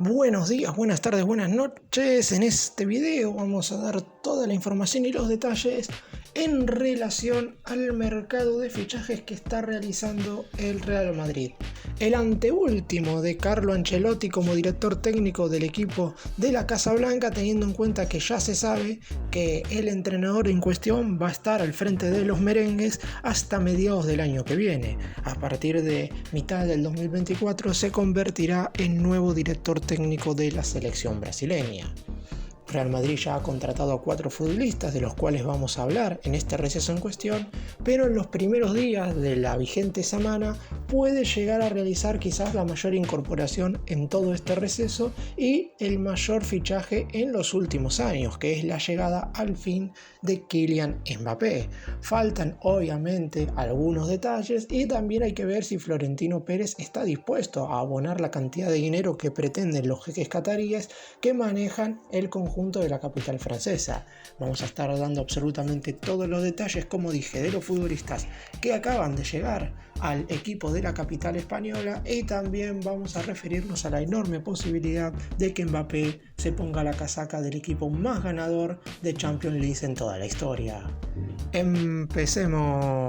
Buenos días, buenas tardes, buenas noches. En este video vamos a dar toda la información y los detalles en relación al mercado de fichajes que está realizando el Real Madrid. El anteúltimo de Carlo Ancelotti como director técnico del equipo de la Casa Blanca, teniendo en cuenta que ya se sabe que el entrenador en cuestión va a estar al frente de los merengues hasta mediados del año que viene. A partir de mitad del 2024 se convertirá en nuevo director técnico de la selección brasileña. Real Madrid ya ha contratado a 4 futbolistas, de los cuales vamos a hablar en este receso en cuestión, pero en los primeros días de la vigente semana puede llegar a realizar quizás la mayor incorporación en todo este receso y el mayor fichaje en los últimos años, que es la llegada al fin de Kylian Mbappé. Faltan obviamente algunos detalles y también hay que ver si Florentino Pérez está dispuesto a abonar la cantidad de dinero que pretenden los jeques cataríes que manejan el conjunto de la capital francesa. Vamos a estar dando absolutamente todos los detalles, como dije, de los futbolistas que acaban de llegar al equipo de la capital española, y también vamos a referirnos a la enorme posibilidad de que Mbappé se ponga la casaca del equipo más ganador de Champions League en toda la historia. Empecemos.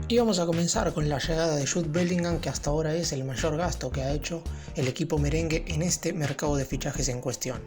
Y vamos a comenzar con la llegada de Jude Bellingham, que hasta ahora es el mayor gasto que ha hecho el equipo merengue en este mercado de fichajes en cuestión.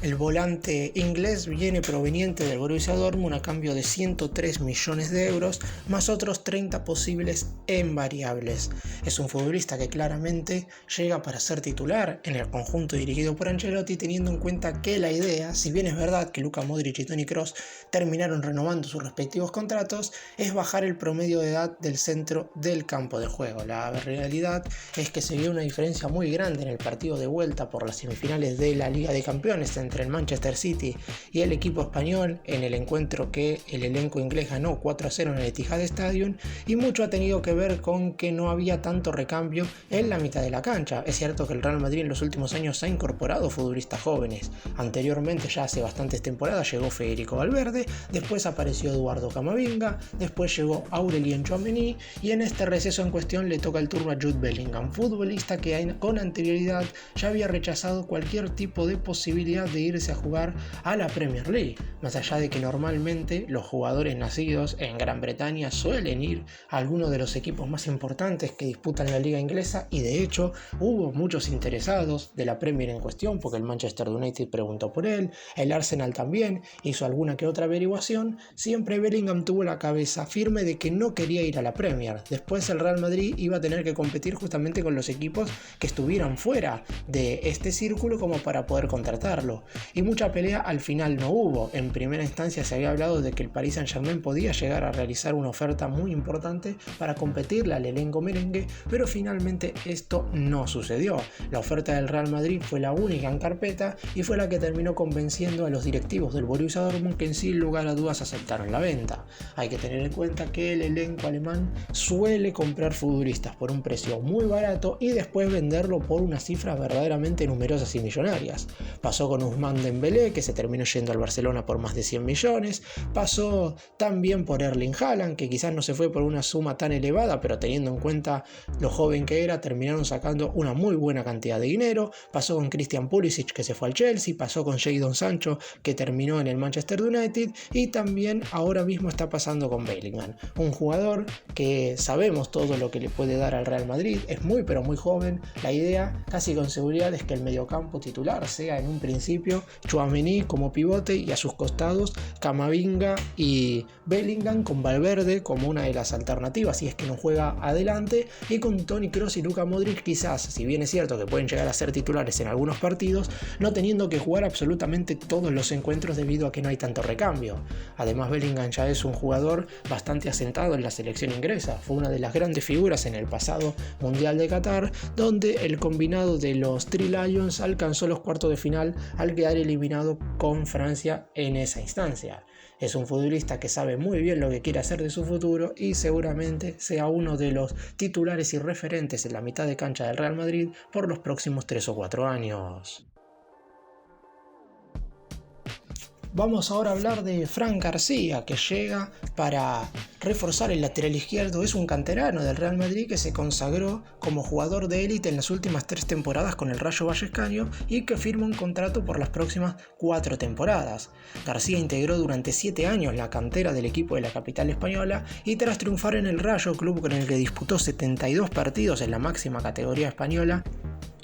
El volante inglés viene proveniente del Borussia Dortmund a cambio de 103 millones de euros, más otros 30 posibles en variables. Es un futbolista que claramente llega para ser titular en el conjunto dirigido por Ancelotti, teniendo en cuenta que la idea, si bien es verdad que Luka Modric y Toni Kroos terminaron renovando sus respectivos contratos, es bajar el promedio de edad del centro del campo de juego. La realidad es que se vio una diferencia muy grande en el partido de vuelta por las semifinales de la Liga de Campeones entre el Manchester City y el equipo español, en el encuentro que el elenco inglés ganó 4-0 en el Etihad Stadium, y mucho ha tenido que ver con que no había tanto recambio en la mitad de la cancha. Es cierto que el Real Madrid en los últimos años ha incorporado futbolistas jóvenes. Anteriormente, ya hace bastantes temporadas, llegó Federico Valverde, después apareció Eduardo Camavinga, después llegó Aurelien Tchouaméni, y en este receso en cuestión le toca el turno a Jude Bellingham, futbolista que con anterioridad ya había rechazado cualquier tipo de posibilidad de irse a jugar a la Premier League, más allá de que normalmente los jugadores nacidos en Gran Bretaña suelen ir a alguno de los equipos más importantes que disputan la liga inglesa, y de hecho hubo muchos interesados de la Premier en cuestión, porque el Manchester United preguntó por él, el Arsenal también hizo alguna que otra averiguación. Siempre Bellingham tuvo la cabeza firme de que no quería ir a la Premier. Después el Real Madrid iba a tener que competir justamente con los equipos que estuvieran fuera de este círculo como para poder contratarlo, y mucha pelea al final no hubo. En primera instancia se había hablado de que el Paris Saint-Germain podía llegar a realizar una oferta muy importante para competirle al elenco merengue, pero finalmente esto no sucedió. La oferta del Real Madrid fue la única en carpeta y fue la que terminó convenciendo a los directivos del Borussia Dortmund, que sin lugar a dudas aceptaron la venta. Hay que tener en cuenta que el elenco alemán suele comprar futbolistas por un precio muy barato y después venderlo por unas cifras verdaderamente numerosas y millonarias. Pasó con Ousmane Dembélé, que se terminó yendo al Barcelona por más de 100 millones, pasó también por Erling Haaland, que quizás no se fue por una suma tan elevada, pero teniendo en cuenta lo joven que era, terminaron sacando una muy buena cantidad de dinero. Pasó con Christian Pulisic, que se fue al Chelsea, pasó con Jadon Sancho, que terminó en el Manchester United, y también ahora mismo está pasando con Bellingham, un jugador que sabemos todo lo que le puede dar al Real Madrid. Es muy pero muy joven. La idea casi con seguridad es que el mediocampo titular sea en un principio Tchouaméni como pivote y a sus costados Camavinga y Bellingham, con Valverde como una de las alternativas si es que no juega adelante, y con Toni Kroos y Luka Modric quizás, si bien es cierto que pueden llegar a ser titulares en algunos partidos, no teniendo que jugar absolutamente todos los encuentros debido a que no hay tanto recambio. Además, Bellingham ya es un jugador bastante asentado en la selección inglesa. Fue una de las grandes figuras en el pasado Mundial de Qatar, donde el combinado de los Three Lions alcanzó los cuartos de final al quedar eliminado con Francia en esa instancia. Es un futbolista que sabe muy bien lo que quiere hacer de su futuro y seguramente sea uno de los titulares y referentes en la mitad de cancha del Real Madrid por los próximos 3 o 4 años. Vamos ahora a hablar de Fran García, que llega para reforzar el lateral izquierdo. Es un canterano del Real Madrid que se consagró como jugador de élite en las últimas 3 temporadas con el Rayo Vallecano y que firma un contrato por las próximas 4 temporadas. García integró durante 7 años la cantera del equipo de la capital española y tras triunfar en el Rayo, club con el que disputó 72 partidos en la máxima categoría española,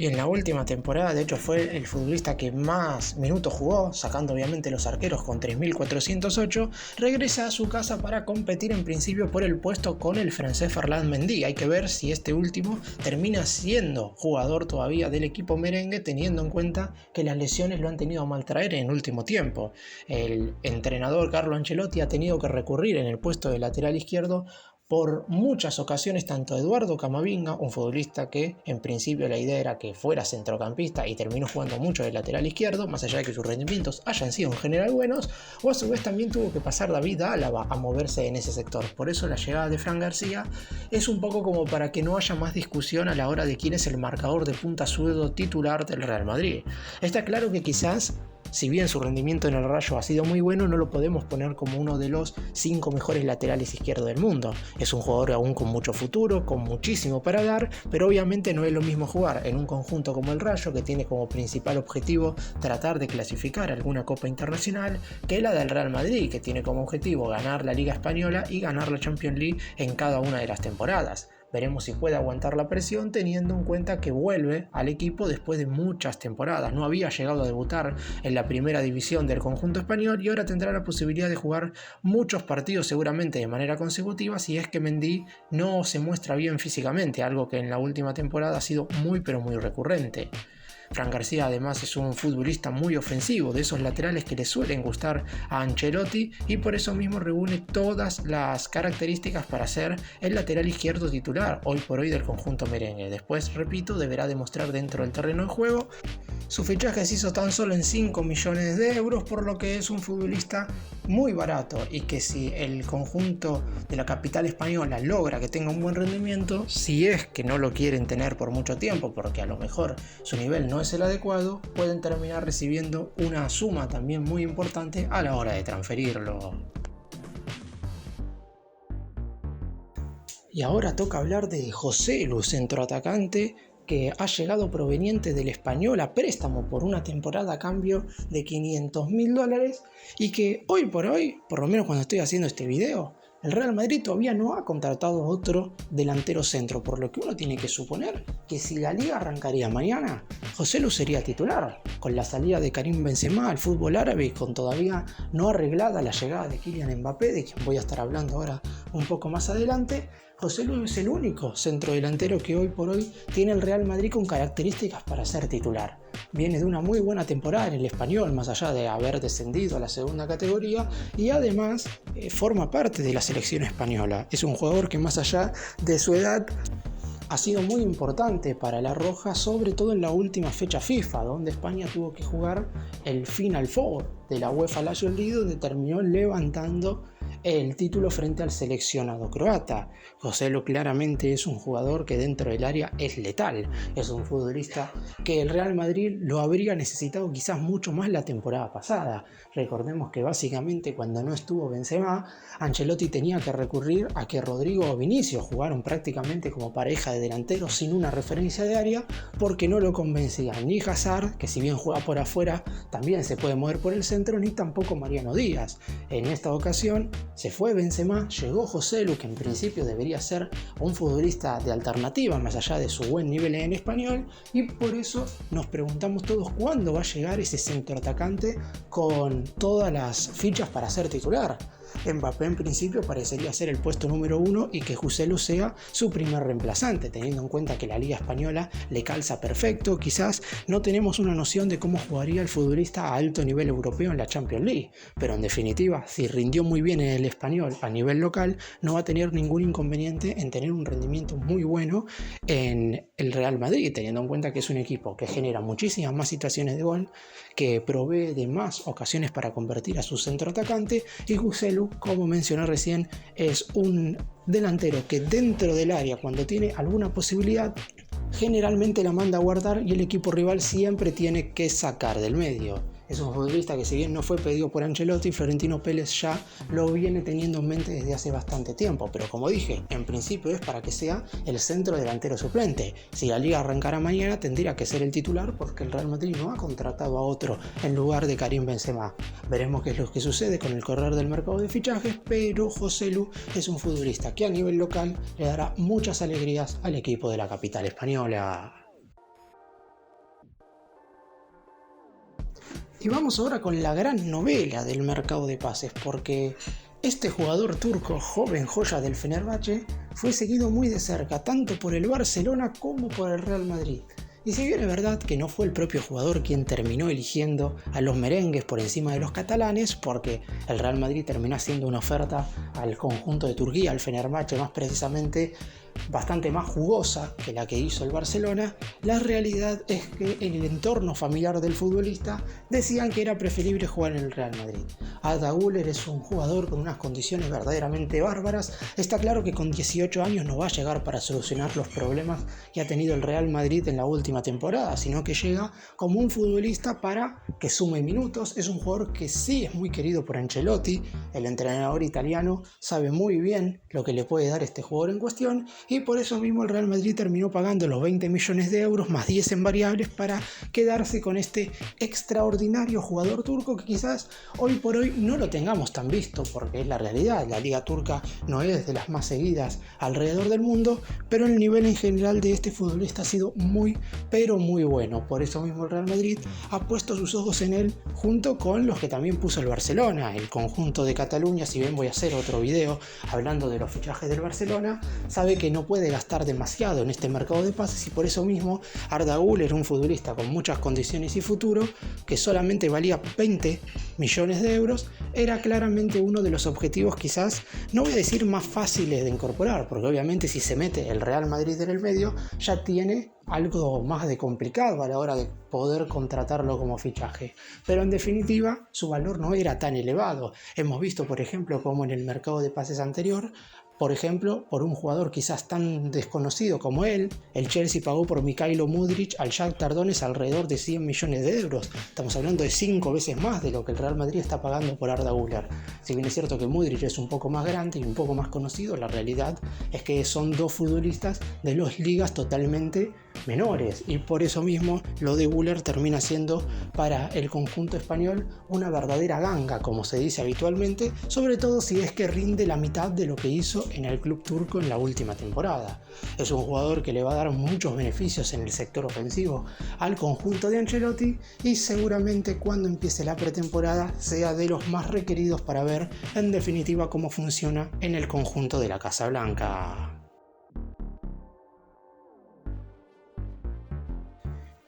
y en la última temporada de hecho fue el futbolista que más minutos jugó, sacando obviamente los arqueros con 3.408, regresa a su casa para competir en principio por el puesto con el francés Ferland Mendy. Hay que ver si este último termina siendo jugador todavía del equipo merengue, teniendo en cuenta que las lesiones lo han tenido a maltraer en el último tiempo. El entrenador Carlo Ancelotti ha tenido que recurrir en el puesto de lateral izquierdo por muchas ocasiones tanto a Eduardo Camavinga, un futbolista que en principio la idea era que fuera centrocampista y terminó jugando mucho de lateral izquierdo, más allá de que sus rendimientos hayan sido en general buenos, o a su vez también tuvo que pasar David Álava a moverse en ese sector. Por eso la llegada de Fran García es un poco como para que no haya más discusión a la hora de quién es el marcador de punta zurdo titular del Real Madrid. Está claro que quizás, si bien su rendimiento en el Rayo ha sido muy bueno, no lo podemos poner como uno de los 5 mejores laterales izquierdos del mundo. Es un jugador aún con mucho futuro, con muchísimo para dar, pero obviamente no es lo mismo jugar en un conjunto como el Rayo, que tiene como principal objetivo tratar de clasificar alguna copa internacional, que la del Real Madrid, que tiene como objetivo ganar la Liga Española y ganar la Champions League en cada una de las temporadas. Veremos si puede aguantar la presión teniendo en cuenta que vuelve al equipo después de muchas temporadas. No había llegado a debutar en la primera división del conjunto español y ahora tendrá la posibilidad de jugar muchos partidos seguramente de manera consecutiva si es que Mendy no se muestra bien físicamente, algo que en la última temporada ha sido muy pero muy recurrente. Fran García además es un futbolista muy ofensivo, de esos laterales que le suelen gustar a Ancelotti, y por eso mismo reúne todas las características para ser el lateral izquierdo titular hoy por hoy del conjunto merengue. Después, repito, deberá demostrar dentro del terreno de juego. Su fichaje se hizo tan solo en 5 millones de euros, por lo que es un futbolista muy barato y que si el conjunto de la capital española logra que tenga un buen rendimiento, si es que no lo quieren tener por mucho tiempo porque a lo mejor su nivel no es el adecuado, pueden terminar recibiendo una suma también muy importante a la hora de transferirlo. Y ahora toca hablar de Joselu, centroatacante que ha llegado proveniente del Español a préstamo por una temporada a cambio de $500.000 y que hoy por hoy, por lo menos cuando estoy haciendo este video, el Real Madrid todavía no ha contratado otro delantero centro, por lo que uno tiene que suponer que si la liga arrancaría mañana, Joselu sería titular. Con la salida de Karim Benzema al fútbol árabe y con todavía no arreglada la llegada de Kylian Mbappé, de quien voy a estar hablando ahora un poco más adelante, Joselu es el único centrodelantero que hoy por hoy tiene el Real Madrid con características para ser titular. Viene de una muy buena temporada en el Español, más allá de haber descendido a la segunda categoría, y además forma parte de la selección española. Es un jugador que más allá de su edad ha sido muy importante para la Roja, sobre todo en la última fecha FIFA, donde España tuvo que jugar el Final Four de la UEFA Nations League, donde terminó levantando el título frente al seleccionado croata. Joselu claramente es un jugador que dentro del área es letal, es un futbolista que el Real Madrid lo habría necesitado quizás mucho más la temporada pasada. Recordemos que básicamente cuando no estuvo Benzema, Ancelotti tenía que recurrir a que Rodrigo o Vinicius jugaron prácticamente como pareja de delanteros sin una referencia de área, porque no lo convencía ni Hazard, que si bien juega por afuera también se puede mover por el centro, ni tampoco Mariano Díaz. En esta ocasión se fue Benzema, llegó Joselu, que en principio debería ser un futbolista de alternativa más allá de su buen nivel en español, y por eso nos preguntamos todos cuándo va a llegar ese centroatacante con todas las fichas para ser titular. Mbappé en principio parecería ser el puesto número 1 y que Joselu sea su primer reemplazante, teniendo en cuenta que la Liga Española le calza perfecto. Quizás no tenemos una noción de cómo jugaría el futbolista a alto nivel europeo en la Champions League, pero en definitiva, si rindió muy bien en el Español a nivel local, no va a tener ningún inconveniente en tener un rendimiento muy bueno en el Real Madrid, teniendo en cuenta que es un equipo que genera muchísimas más situaciones de gol, que provee de más ocasiones para convertir a su centroatacante, y Joselu, como mencioné recién, es un delantero que dentro del área, cuando tiene alguna posibilidad, generalmente la manda a guardar y el equipo rival siempre tiene que sacar del medio. Es un futbolista que, si bien no fue pedido por Ancelotti, Florentino Pérez ya lo viene teniendo en mente desde hace bastante tiempo. Pero como dije, en principio es para que sea el centro delantero suplente. Si la liga arrancara mañana, tendría que ser el titular porque el Real Madrid no ha contratado a otro en lugar de Karim Benzema. Veremos qué es lo que sucede con el correr del mercado de fichajes, pero Joselu es un futbolista que a nivel local le dará muchas alegrías al equipo de la capital española. Y vamos ahora con la gran novela del mercado de pases, porque este jugador turco, joven joya del Fenerbahce, fue seguido muy de cerca, tanto por el Barcelona como por el Real Madrid. Y si bien es verdad que no fue el propio jugador quien terminó eligiendo a los merengues por encima de los catalanes, porque el Real Madrid terminó haciendo una oferta al conjunto de Turquía, al Fenerbahce más precisamente, bastante más jugosa que la que hizo el Barcelona, la realidad es que en el entorno familiar del futbolista decían que era preferible jugar en el Real Madrid. Arda Güler es un jugador con unas condiciones verdaderamente bárbaras. Está claro que con 18 años no va a llegar para solucionar los problemas que ha tenido el Real Madrid en la última temporada, sino que llega como un futbolista para que sume minutos. Es un jugador que sí es muy querido por Ancelotti. El entrenador italiano sabe muy bien lo que le puede dar este jugador en cuestión, y por eso mismo el Real Madrid terminó pagando los 20 millones de euros más 10 en variables para quedarse con este extraordinario jugador turco que quizás hoy por hoy no lo tengamos tan visto, porque es la realidad, la liga turca no es de las más seguidas alrededor del mundo, pero el nivel en general de este futbolista ha sido muy, pero muy bueno. Por eso mismo el Real Madrid ha puesto sus ojos en él, junto con los que también puso el Barcelona, el conjunto de Cataluña. Si bien voy a hacer otro video hablando de los fichajes del Barcelona, sabe que no puede gastar demasiado en este mercado de pases, y por eso mismo Arda Güler, un futbolista con muchas condiciones y futuro, que solamente valía 20 millones de euros, era claramente uno de los objetivos, quizás, no voy a decir más fáciles de incorporar, porque obviamente si se mete el Real Madrid en el medio, ya tiene algo más de complicado a la hora de poder contratarlo como fichaje. Pero en definitiva, su valor no era tan elevado. Hemos visto, por ejemplo, como en el mercado de pases anterior, por ejemplo, por un jugador quizás tan desconocido como él, el Chelsea pagó por Mykhailo Mudryk al Shakhtar Donetsk alrededor de 100 millones de euros. Estamos hablando de 5 veces más de lo que el Real Madrid está pagando por Arda Güler. Si bien es cierto que Mudryk es un poco más grande y un poco más conocido, la realidad es que son dos futbolistas de dos ligas totalmente menores, y por eso mismo lo de Güler termina siendo para el conjunto español una verdadera ganga, como se dice habitualmente, sobre todo si es que rinde la mitad de lo que hizo en el club turco en la última temporada. Es un jugador que le va a dar muchos beneficios en el sector ofensivo al conjunto de Ancelotti, y seguramente cuando empiece la pretemporada sea de los más requeridos para ver en definitiva cómo funciona en el conjunto de la Casa Blanca.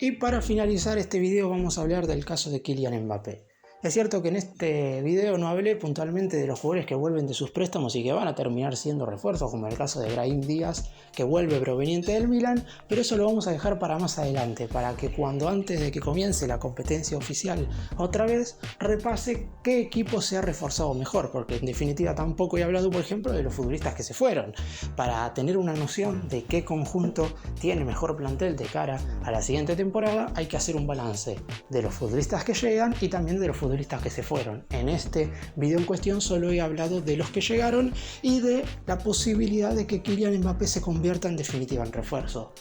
Y para finalizar este video vamos a hablar del caso de Kylian Mbappé. Es cierto que en este video no hablé puntualmente de los jugadores que vuelven de sus préstamos y que van a terminar siendo refuerzos, como el caso de Brahim Díaz, que vuelve proveniente del Milan, pero eso lo vamos a dejar para más adelante, para que cuando antes de que comience la competencia oficial otra vez, repase qué equipo se ha reforzado mejor, porque en definitiva tampoco he hablado, por ejemplo, de los futbolistas que se fueron, para tener una noción de qué conjunto tiene mejor plantel de cara a la siguiente temporada. Hay que hacer un balance de los futbolistas que llegan y también de los futbolistas que se fueron. En este video en cuestión solo he hablado de los que llegaron y de la posibilidad de que Kylian Mbappé se convierta en definitiva en refuerzo.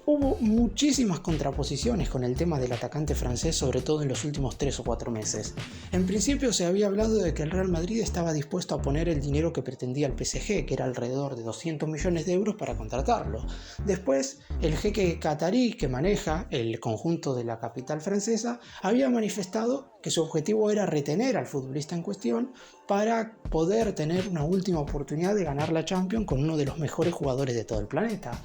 Hubo muchísimas contraposiciones con el tema del atacante francés, sobre todo en los últimos 3 o 4 meses. En principio se había hablado de que el Real Madrid estaba dispuesto a poner el dinero que pretendía el PSG, que era alrededor de 200 millones de euros para contratarlo. Después, el jeque catarí que maneja el conjunto de la capital francesa había manifestado que su objetivo era retener al futbolista en cuestión para poder tener una última oportunidad de ganar la Champions con uno de los mejores jugadores de todo el planeta.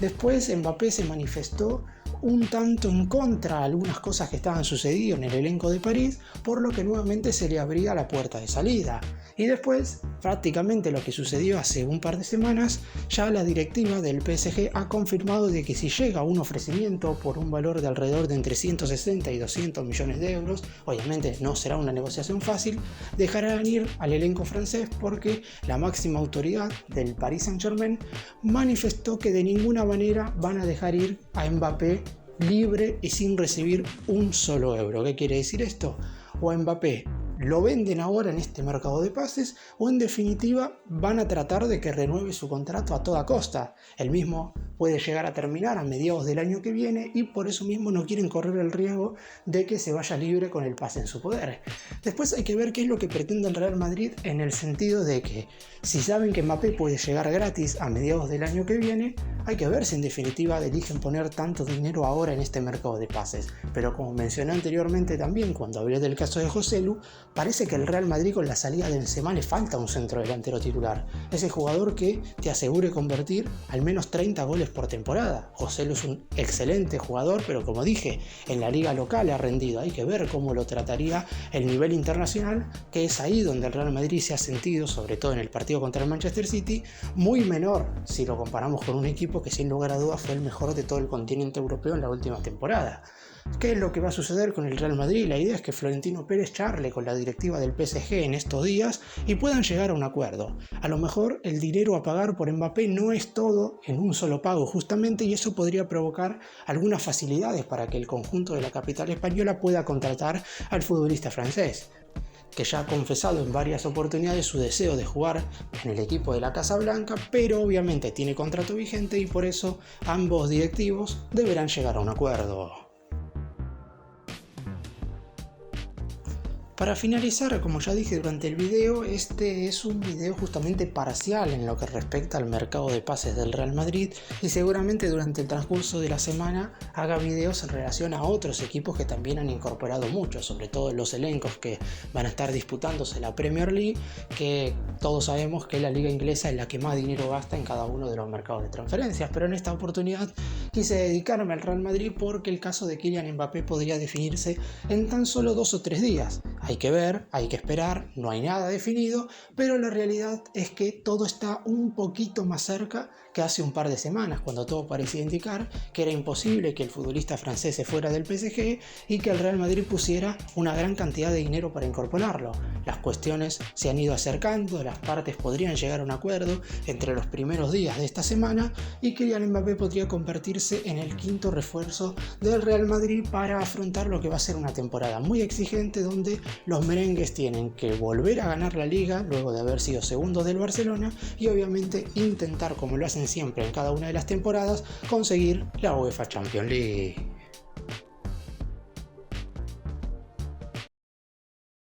Después Mbappé se manifestó un tanto en contra de algunas cosas que estaban sucediendo en el elenco de París, por lo que nuevamente se le abría la puerta de salida. Y después, prácticamente lo que sucedió hace un par de semanas, ya la directiva del PSG ha confirmado de que si llega un ofrecimiento por un valor de alrededor de entre 160 y 200 millones de euros, obviamente no será una negociación fácil, dejarán ir al elenco francés, porque la máxima autoridad del Paris Saint-Germain manifestó que de ninguna manera van a dejar ir a Mbappé libre y sin recibir un solo euro. ¿Qué quiere decir esto? O a Mbappé lo venden ahora en este mercado de pases, o en definitiva van a tratar de que renueve su contrato a toda costa. El mismo puede llegar a terminar a mediados del año que viene y por eso mismo no quieren correr el riesgo de que se vaya libre con el pase en su poder. Después hay que ver qué es lo que pretende el Real Madrid, en el sentido de que si saben que Mbappé puede llegar gratis a mediados del año que viene, hay que ver si en definitiva eligen poner tanto dinero ahora en este mercado de pases. Pero como mencioné anteriormente también cuando hablé del caso de Joselu, parece que el Real Madrid con la salida de Benzema le falta un centro delantero titular. Ese jugador que te asegure convertir al menos 30 goles por temporada. Joselu es un excelente jugador, pero como dije, en la liga local ha rendido. Hay que ver cómo lo trataría el nivel internacional, que es ahí donde el Real Madrid se ha sentido, sobre todo en el partido contra el Manchester City, muy menor si lo comparamos con un equipo que sin lugar a dudas fue el mejor de todo el continente europeo en la última temporada. ¿Qué es lo que va a suceder con el Real Madrid? La idea es que Florentino Pérez charle con la directiva del PSG en estos días y puedan llegar a un acuerdo. A lo mejor el dinero a pagar por Mbappé no es todo en un solo pago justamente, y eso podría provocar algunas facilidades para que el conjunto de la capital española pueda contratar al futbolista francés, que ya ha confesado en varias oportunidades su deseo de jugar en el equipo de la Casa Blanca, pero obviamente tiene contrato vigente y por eso ambos directivos deberán llegar a un acuerdo. Para finalizar, como ya dije durante el video, este es un video justamente parcial en lo que respecta al mercado de pases del Real Madrid, y seguramente durante el transcurso de la semana haga videos en relación a otros equipos que también han incorporado mucho, sobre todo los elencos que van a estar disputándose la Premier League, que todos sabemos que la liga inglesa es la que más dinero gasta en cada uno de los mercados de transferencias, pero en esta oportunidad quise dedicarme al Real Madrid porque el caso de Kylian Mbappé podría definirse en tan solo 2 o 3 días. Hay que ver, hay que esperar, no hay nada definido, pero la realidad es que todo está un poquito más cerca que hace un par de semanas, cuando todo parecía indicar que era imposible que el futbolista francés se fuera del PSG y que el Real Madrid pusiera una gran cantidad de dinero para incorporarlo. Las cuestiones se han ido acercando, las partes podrían llegar a un acuerdo entre los primeros días de esta semana y Kylian Mbappé podría convertirse en el quinto refuerzo del Real Madrid para afrontar lo que va a ser una temporada muy exigente, donde los merengues tienen que volver a ganar la liga luego de haber sido segundos del Barcelona y obviamente intentar, como lo hacen siempre en cada una de las temporadas, conseguir la UEFA Champions League.